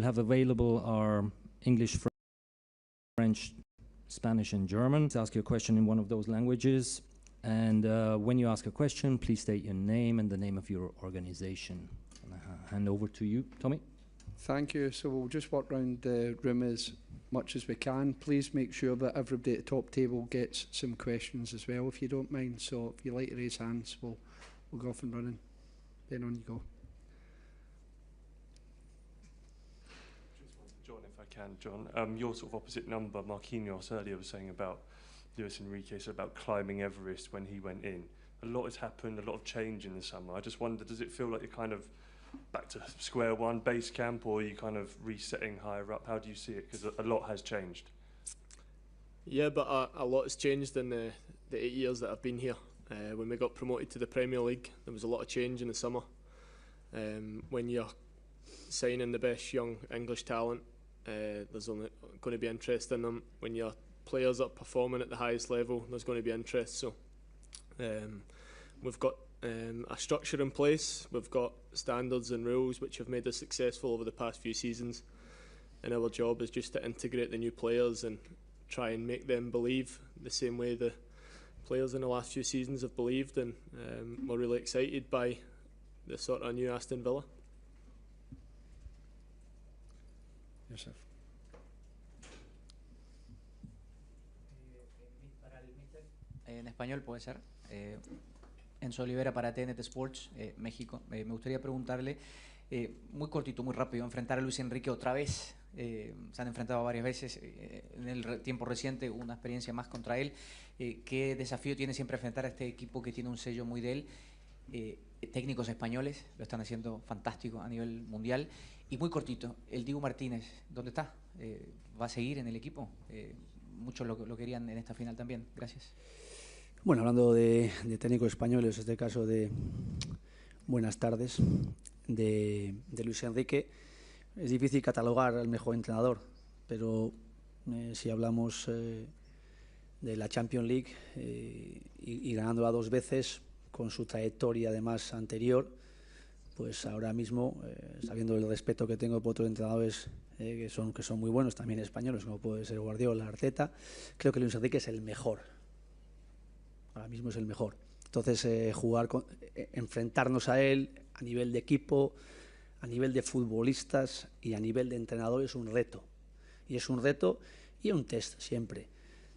we'll have available are English, French, Spanish, and German. Let's ask you a question in one of those languages. And when you ask a question, please state your name and the name of your organization. Hand over to you, Tommy. Thank you. So we'll just work around the room as much as we can. Please make sure that everybody at the top table gets some questions as well, if you don't mind. So if you like to raise hands, we'll go off and running. Then on you go. John, if I can, John. Your sort of opposite number, Marquinhos, earlier was saying about Luis Enrique, so about climbing Everest when he went in. A lot has happened, a lot of change in the summer. I just wonder, does it feel like you're kind of back to square one, base camp, or are you kind of resetting higher up? How do you see it? Because a lot has changed. Yeah, but a lot has changed in the 8 years that I've been here. When we got promoted to the Premier League, there was a lot of change in the summer. When you're signing the best young English talent, there's only going to be interest in them. When your players are performing at the highest level, there's going to be interest. So we've got a structure in place. We've got standards and rules which have made us successful over the past few seasons, and our job is just to integrate the new players and try and make them believe the same way the players in the last few seasons have believed, and we're really excited by the sort of new Aston Villa. Yourself. En español puede ser. Enzo Olivera para TNT Sports, México. Me gustaría preguntarle, muy cortito, muy rápido, enfrentar a Luis Enrique otra vez. Se han enfrentado varias veces en el tiempo reciente, una experiencia más contra él. ¿Qué desafío tiene siempre enfrentar a este equipo que tiene un sello muy de él? Técnicos españoles lo están haciendo fantástico a nivel mundial. Y muy cortito, el Dibu Martínez, ¿dónde está? ¿Va a seguir en el equipo? Muchos lo querían en esta final también. Gracias. Bueno, hablando de técnicos españoles, en este caso de buenas tardes, de Luis Enrique, es difícil catalogar al mejor entrenador, pero si hablamos de la Champions League y ganándola 2 veces, con su trayectoria además anterior, pues ahora mismo, sabiendo el respeto que tengo por otros entrenadores que son muy buenos, también españoles, como puede ser Guardiola, Arteta, creo que Luis Enrique es el mejor. Ahora mismo es el mejor. Entonces, enfrentarnos a él a nivel de equipo, a nivel de futbolistas y a nivel de entrenador es un reto. Y es un reto y un test siempre.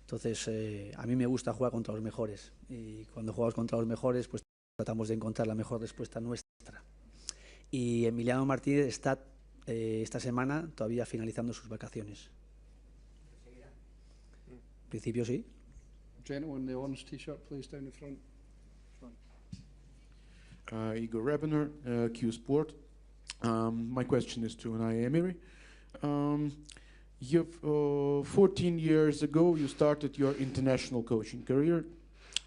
Entonces, a mí me gusta jugar contra los mejores. Y cuando jugamos contra los mejores, pues tratamos de encontrar la mejor respuesta nuestra. Y Emiliano Martínez está esta semana todavía finalizando sus vacaciones. En principio sí. Gentleman in the orange t-shirt, please, down the front. Igor Rebener, Q Sport. My question is to Unai Emery. 14 years ago, you started your international coaching career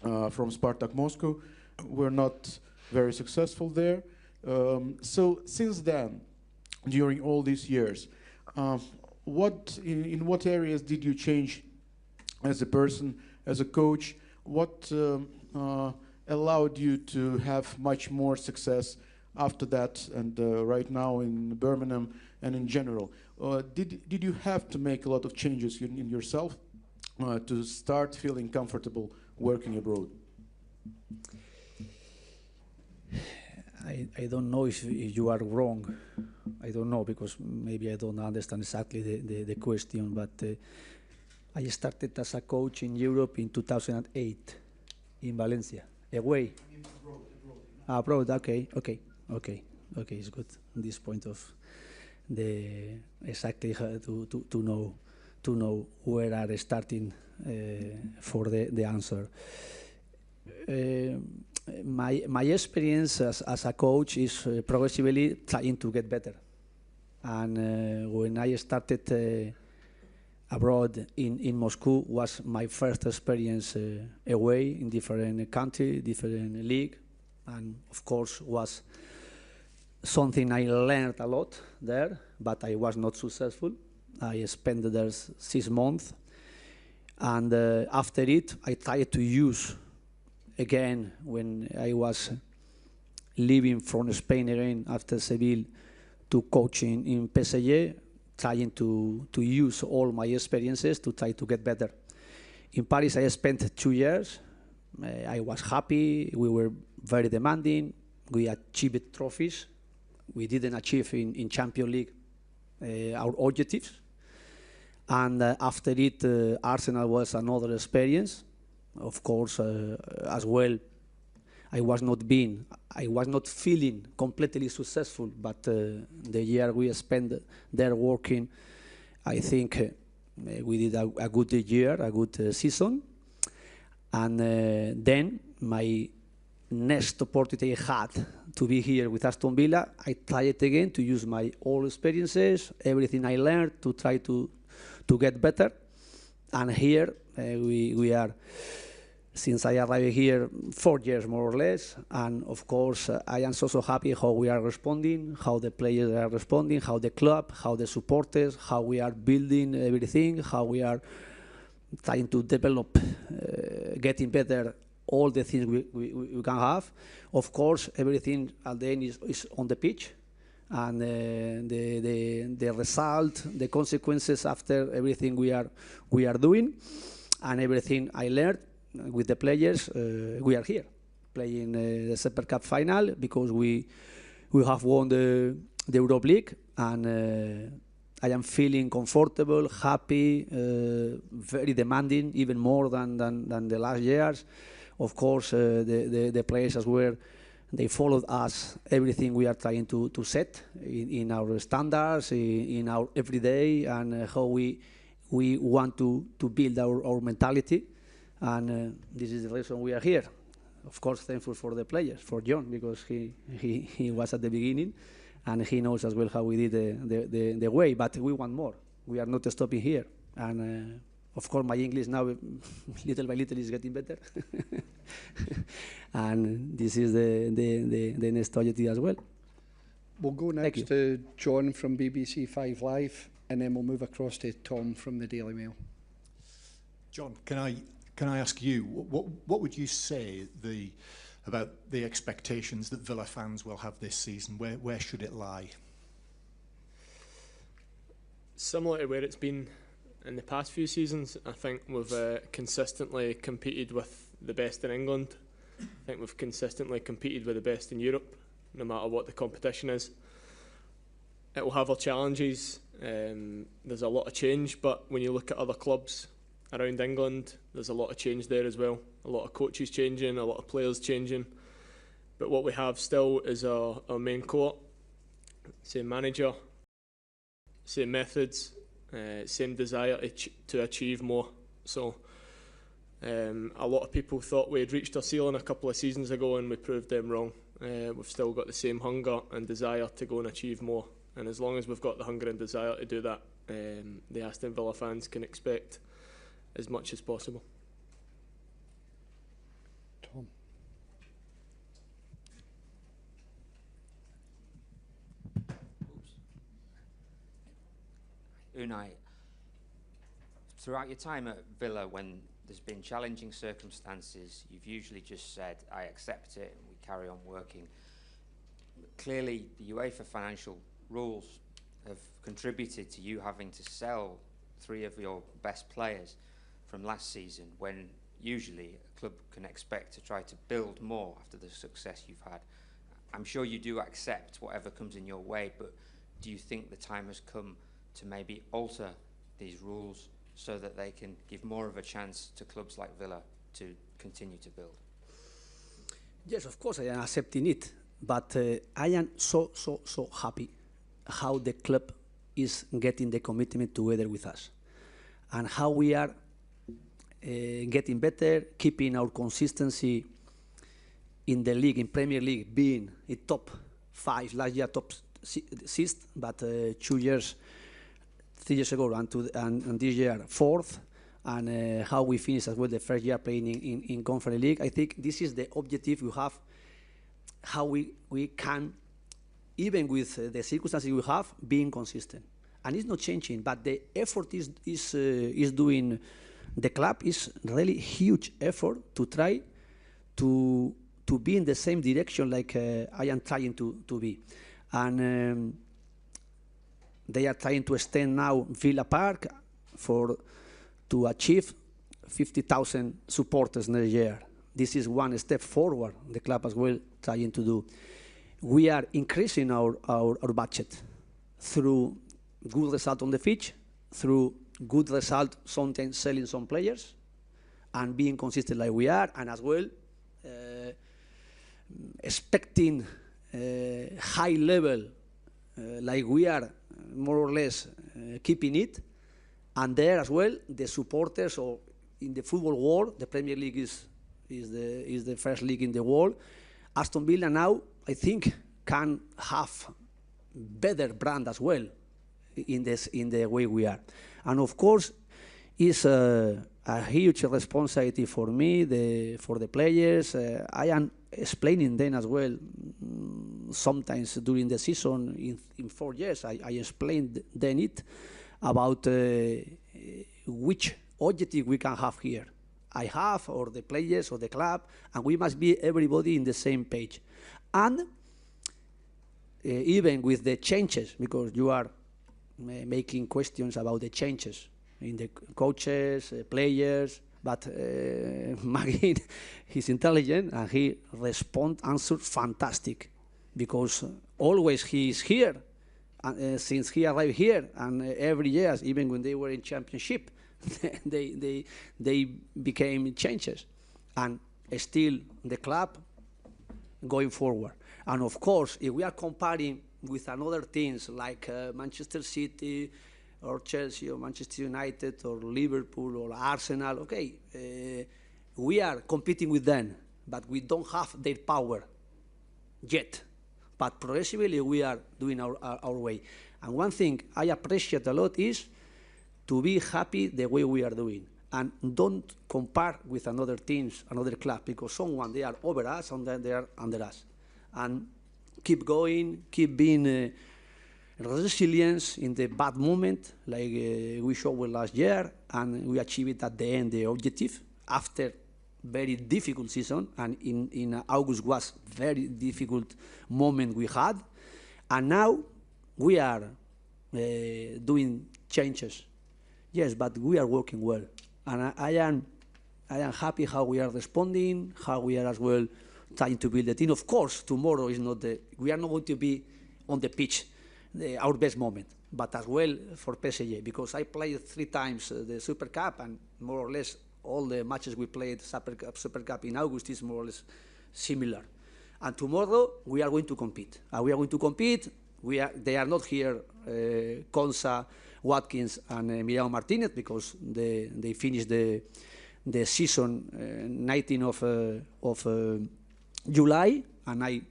from Spartak Moscow. We're not very successful there. So since then, during all these years, in what areas did you change as a person, as a coach? What allowed you to have much more success after that and right now in Birmingham and in general? Did you have to make a lot of changes in yourself to start feeling comfortable working abroad? I don't know if you are wrong. I don't know, because maybe I don't understand exactly the question, but I started as a coach in Europe in 2008 in Valencia. Away? Abroad, okay, it's good. This point of exactly how to know where are starting for the answer. My experience as a coach is progressively trying to get better. And when I started abroad in Moscow, was my first experience away in different country, different league, and of course was something I learned a lot there, but I was not successful. I spent there 6 months, and after it I tried to use again, when I was leaving from Spain again after Seville to coaching in PSG, trying to use all my experiences to try to get better. In Paris, I spent 2 years. I was happy. We were very demanding. We achieved trophies. We didn't achieve in Champions League our objectives. And after it, Arsenal was another experience. Of course, as well, I was not feeling completely successful, but the year we spent there working, I think we did a good year, a good season. And then my next opportunity I had to be here with Aston Villa, I tried again to use my old experiences, everything I learned to try to get better. And here we are, since I arrived here, 4 years more or less. And of course, I am so happy how we are responding, how the players are responding, how the club, how the supporters, how we are building everything, how we are trying to develop, getting better, all the things we can have. Of course, everything at the end is on the pitch. And the result, the consequences after everything we are doing, and everything I learned with the players, we are here playing the Super Cup final because we have won the Europe League, and I am feeling comfortable, happy, very demanding, even more than the last years. Of course, the players as well, they followed us, everything we are trying to set in our standards, in our everyday, and how we want to build our mentality. And this is the reason we are here. Of course, thankful for the players, for John, because he was at the beginning, and he knows as well how we did the way. But we want more. We are not stopping here. And of course, my English now, little by little, is getting better. And this is the next objective as well. We'll go next to John from BBC 5 Live, and then we'll move across to Tom from the Daily Mail. John, can I ask you, what would you say about the expectations that Villa fans will have this season? Where should it lie? Similar to where it's been in the past few seasons. I think we've consistently competed with the best in England. I think we've consistently competed with the best in Europe, no matter what the competition is. It will have our challenges. There's a lot of change, but when you look at other clubs around England, there's a lot of change there as well. A lot of coaches changing, a lot of players changing. But what we have still is our main core. Same manager, same methods, same desire to achieve more. So a lot of people thought we had reached our ceiling a couple of seasons ago, and we proved them wrong. We've still got the same hunger and desire to go and achieve more. And as long as we've got the hunger and desire to do that, the Aston Villa fans can expect as much as possible. Tom. Unai, throughout your time at Villa, when there's been challenging circumstances, you've usually just said, I accept it, and we carry on working. Clearly, the UEFA financial rules have contributed to you having to sell 3 of your best players from last season, when usually a club can expect to try to build more after the success you've had. I'm sure you do accept whatever comes in your way, but do you think the time has come to maybe alter these rules so that they can give more of a chance to clubs like Villa to continue to build? Yes, of course I am accepting it, but I am so happy how the club is getting the commitment together with us, and how we are getting better, keeping our consistency in the league, in Premier League, being in top 5, last year top 6th, but 3 years ago and this year 4th, and how we finished as well the first year playing in Conference League. I think this is the objective we have, how we can, even with the circumstances we have, being consistent. And it's not changing, but the effort is doing. The club is really huge effort to try to be in the same direction like I am trying to be. And they are trying to extend now Villa Park to achieve 50,000 supporters next year. This is one step forward, the club as well trying to do. We are increasing our budget through good result on the pitch, through good result sometimes selling some players, and being consistent like we are, and as well expecting high level like we are more or less keeping it. And there as well, the supporters, or in the football world, the Premier League is the first league in the world. Aston Villa now, I think, can have better brand as well in the way we are. And of course, it's a huge responsibility for me, for the players. I am explaining them as well. Sometimes during the season, in 4 years, I explained them it about which objective we can have here. I have, or the players, or the club, and we must be everybody in the same page. And even with the changes, because you are making questions about the changes in the coaches, players, but Magin, he's intelligent, and he answered fantastic, because always he is here, since he arrived here, and every year, even when they were in championship, they became changes, and still the club going forward. And of course, if we are comparing with another teams like Manchester City or Chelsea or Manchester United or Liverpool or Arsenal, okay, we are competing with them, but we don't have their power yet. But progressively we are doing our way. And one thing I appreciate a lot is to be happy the way we are doing. And don't compare with another teams, another club, because someone, they are over us and then they are under us. And keep going, keep being resilient in the bad moment, like we showed last year, and we achieved it at the end, the objective, after very difficult season, and in August was very difficult moment we had. And now we are doing changes. Yes, but we are working well. And I am happy how we are responding, how we are as well trying to build a team. Of course, tomorrow is not we are not going to be on the pitch, our best moment, but as well for PSG, because I played 3 times the Super Cup, and more or less all the matches we played Super Cup in August is more or less similar. And tomorrow we are going to compete. We are going to compete. They are not here, Konsa, Watkins, and Emiliano Martinez, because they finished the season 19th of July, and I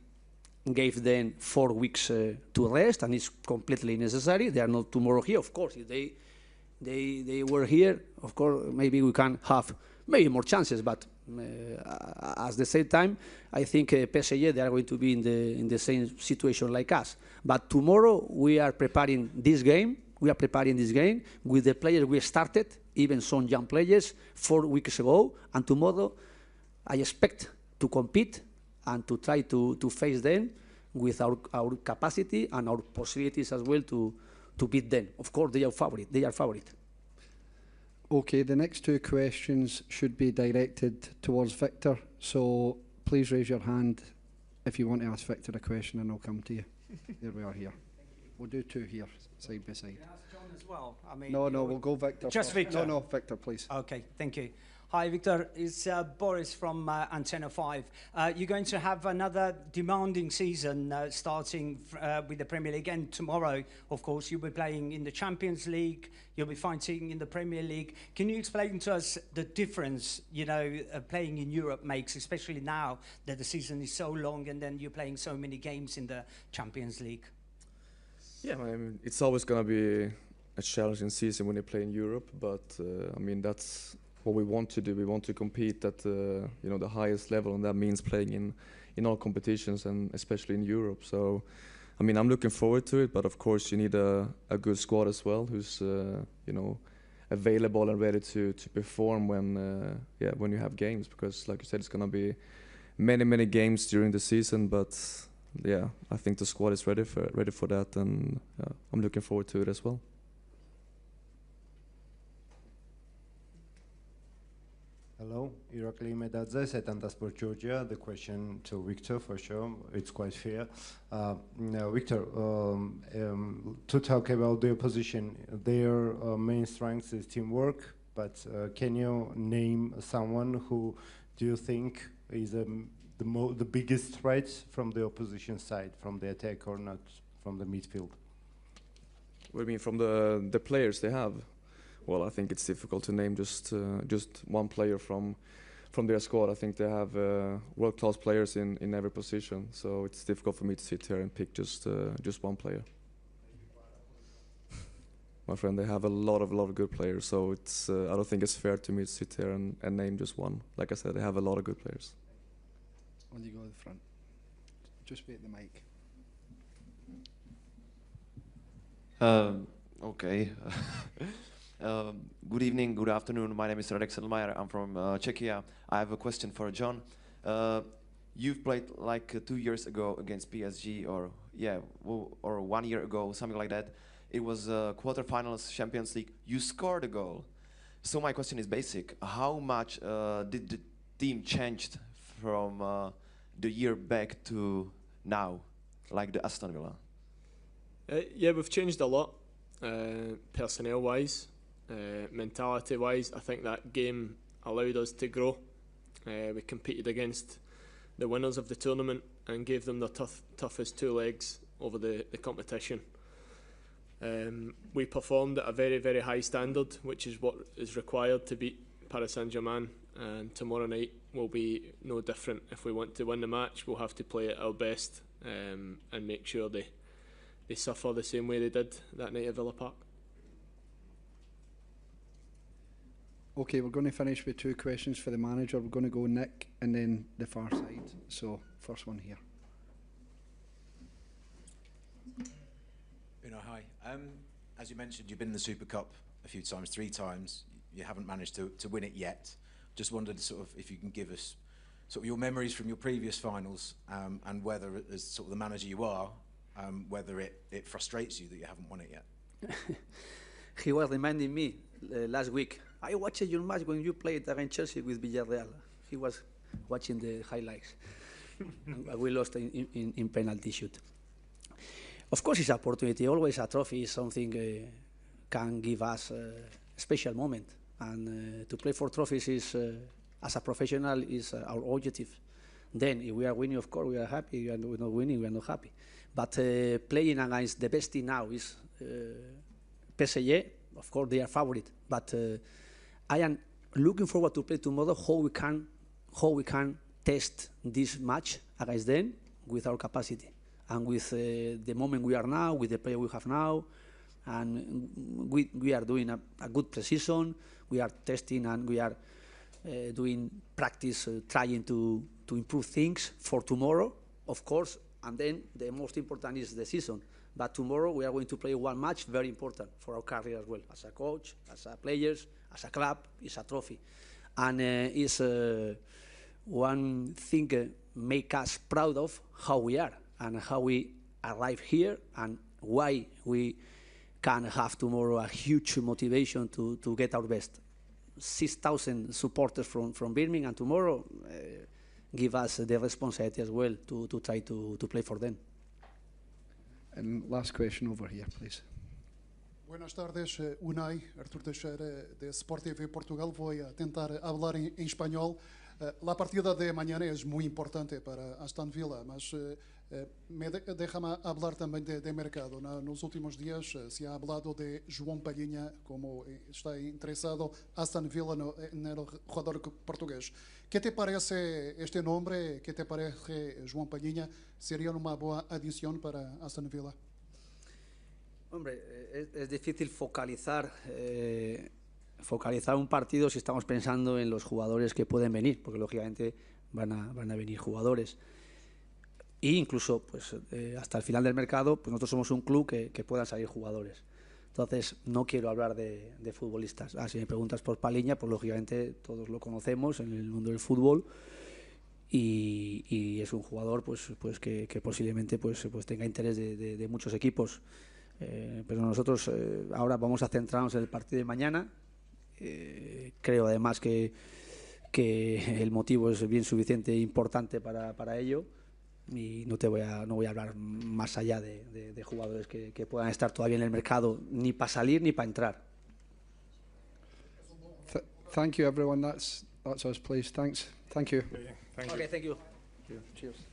gave them 4 weeks to rest, and it's completely necessary. They are not tomorrow here. Of course, if they were here, of course, maybe we can have maybe more chances, but at the same time, I think PSG, they are going to be in the same situation like us. But tomorrow, we are preparing this game. We are preparing this game with the players we started, even some young players, 4 weeks ago. And tomorrow, I expect to compete and to try to face them with our capacity and our possibilities as well to beat them. Of course, they are favorite. They are favorite. Okay, the next 2 questions should be directed towards Victor. So please raise your hand if you want to ask Victor a question, and I'll come to you. There we are here. We'll do 2 here, side by side. Can I ask John as well? I mean, No, we'll go Victor. Just first. Victor? No, Victor, please. Okay, thank you. Hi, Victor. It's Boris from Antenna 5. You're going to have another demanding season starting with the Premier League. And tomorrow, of course, you'll be playing in the Champions League. You'll be fighting in the Premier League. Can you explain to us the difference, playing in Europe makes, especially now that the season is so long and then you're playing so many games in the Champions League? Yeah, I mean, it's always going to be a challenging season when you play in Europe. But, I mean, that's what we want to do. We want to compete at the highest level, and that means playing in all competitions, and especially in Europe. So, I mean, I'm looking forward to it, but of course you need a good squad as well, who's available and ready to perform when you have games, because like you said, it's going to be many games during the season, but yeah, I think the squad is ready for that, and I'm looking forward to it as well. Hello, Irakli Medadze, Sport Georgia. The question to Victor, for sure, it's quite fair. Now, Victor, to talk about the opposition, their main strength is teamwork, but can you name someone who do you think is the biggest threat from the opposition side, from the attack or not from the midfield? What do you mean from the players they have? Well, I think it's difficult to name just one player from their squad. I think they have world-class players in every position, so it's difficult for me to sit here and pick just one player. My friend, they have a lot of good players, so it's I don't think it's fair to me to sit here and name just one. Like I said, they have a lot of good players. When you go to the front, just wait the mic. Okay. Good evening, good afternoon. My name is Radek Sedlmajer. I'm from Czechia. I have a question for John. You've played like 2 years ago against PSG, or 1 year ago, something like that. It was quarterfinals Champions League. You scored a goal. So my question is basic. How much did the team changed from the year back to now, like the Aston Villa? Yeah, we've changed a lot, personnel-wise. Mentality-wise, I think that game allowed us to grow. We competed against the winners of the tournament and gave them the toughest 2 legs over the competition. We performed at a very, very high standard, which is what is required to beat Paris Saint-Germain, and tomorrow night will be no different. If we want to win the match, we'll have to play at our best and make sure they suffer the same way they did that night at Villa Park. Okay, we're going to finish with 2 questions for the manager. We're going to go Nick and then the far side. So, first one here. Hi. As you mentioned, you've been in the Super Cup a few times, 3 times. You haven't managed to win it yet. Just wondered sort of if you can give us sort of your memories from your previous finals, and whether, as sort of the manager you are, whether it frustrates you that you haven't won it yet. He was reminding me last week, I watched your match when you played against Chelsea with Villarreal. He was watching the highlights. We lost in penalty shoot. Of course, it's an opportunity. Always a trophy is something can give us a special moment. And to play for trophies is, as a professional, is our objective. Then, if we are winning, of course, we are happy. If we are not winning, we are not happy. But playing against the best team now is PSG. Of course, they are favorite. But I am looking forward to play tomorrow. How we can test this match against them with our capacity and with the moment we are now, with the player we have now, and we are doing a good pre-season. We are testing and we are doing practice, trying to improve things for tomorrow, of course. And then the most important is the season. But tomorrow we are going to play one match, very important for our career as well, as a coach, as a players, as a club. It's a trophy, and it's one thing make us proud of how we are and how we arrive here and why we can have tomorrow a huge motivation to get our best. 6,000 supporters from Birmingham tomorrow give us the responsibility as well to try to play for them. And last question over here, please. Buenas tardes, Unai, Artur Teixeira, de Sport TV Portugal. Voy a tentar hablar en español. La partida de mañana es muy importante para Aston Villa, mas déjame hablar también de mercado. Nos últimos días se ha hablado de João Palhinha, como está interesado Aston Villa en el jugador portugués. ¿Qué te parece este nombre? ¿Qué te parece João Palhinha? ¿Sería una buena adición para Aston Villa? Hombre, es difícil focalizar un partido si estamos pensando en los jugadores que pueden venir, porque lógicamente van a venir jugadores. E incluso pues, hasta el final del mercado, pues nosotros somos un club que puedan salir jugadores. Entonces, no quiero hablar de futbolistas. Si me preguntas por Palhinha, pues lógicamente todos lo conocemos en el mundo del fútbol. y es un jugador pues que posiblemente pues tenga interés de muchos equipos. Pero nosotros ahora vamos a centrarnos en el partido de mañana. Creo además que el motivo es bien suficiente e importante para ello, y no voy a hablar más allá de jugadores que puedan estar todavía en el mercado, ni para salir ni para entrar. Thank you, everyone. That's us, please. Thanks. Thank you. Thank you. Thank you. Cheers. Cheers.